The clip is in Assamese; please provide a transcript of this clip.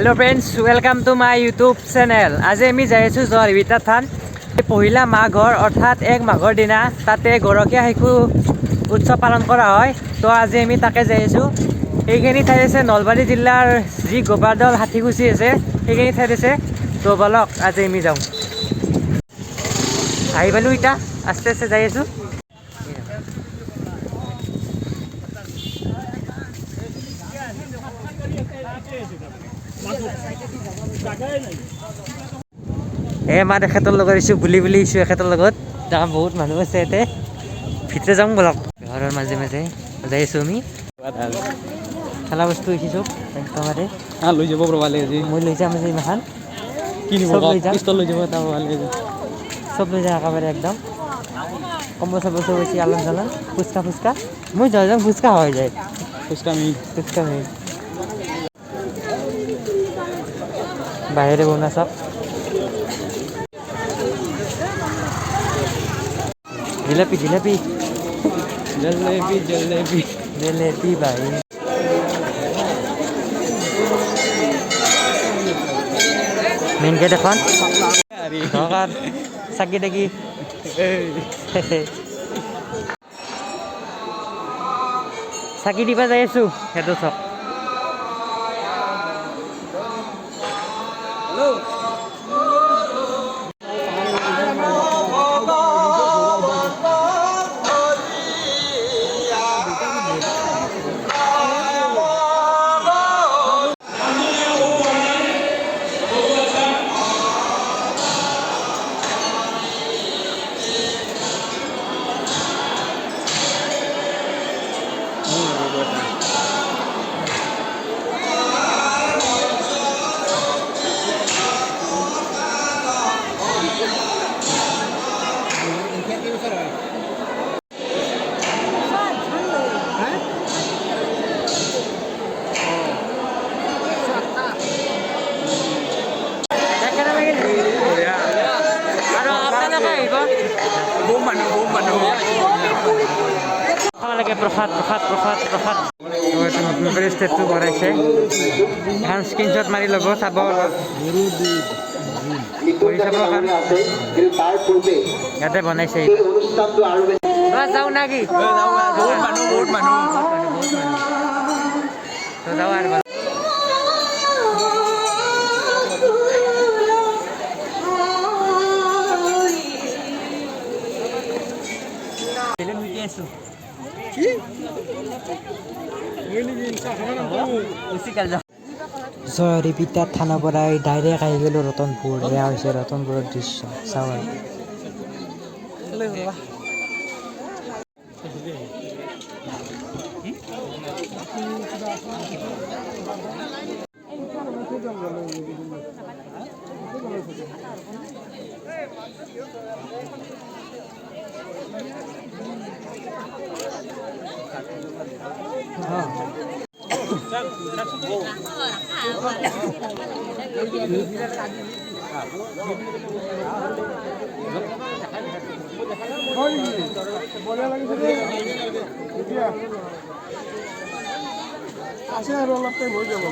Hello friends, welcome to my YouTube channel. आज आम जा जयभिटा थान पहिला माघर अर्थात 1 माघर दिन ताते गरखिया शिशु उत्सव पालन करा है। तो आज आम ताके जाइছোঁ। এইখিনি ঠাই আছে নলবাৰী জিলাৰ যি গোবাৰদল হাতীকুছি আছে সেইখিনি ঠাইত আছে। তো বলক আজি আমি যাওঁ। আহি পালোঁ এতিয়া আস্তে আস্তে যাই আছোঁ। মা এখেতৰ লগত আহিছোঁ বুলি আহিছোঁ। এখেতৰ লগত যাম, বহুত মানুহ আছে ইয়াতে। ভিতৰে যাওঁ বলক। ঘৰৰ মাজে মাজে যাই আছোঁ আমি। খেলা বস্তু শিকিছোঁ একদমতে লৈ যাব ৰ'বালে আজি মই লৈ যাম। আজি ইমান চব লৈ যাম, পিষ্টল লৈ যাব চব লৈ যাম একেবাৰে একদম কম্বল চম্বল চব বেছি আলন চালন ফুচকা মই যাওঁ ফুচকা হৈ যায়। ফুচকা মেইন বাহিৰে বনোৱা চব জিলাপি ভাই। মেইন গেট এখন চাকি তাকি চাকি দিবা যাই আছোঁ। সেইটো চব প্ৰসাদ নতুন কৰি ষ্টেপটো বনাইছে। এখন স্ক্ৰীনশ্বট মাৰি ল'ব, চাব ইয়াতে বনাইছে। যাওঁ না কি বহুত মানুহ যাওঁ আৰু জয়ভিটা থানাৰ পৰা ডাইৰেক্ট আহি গ'লোঁ ৰতনপুৰ। এয়া হৈছে ৰতনপুৰৰ দৃশ্য, চাওঁ আৰু অলপ টাইম হৈ যাব।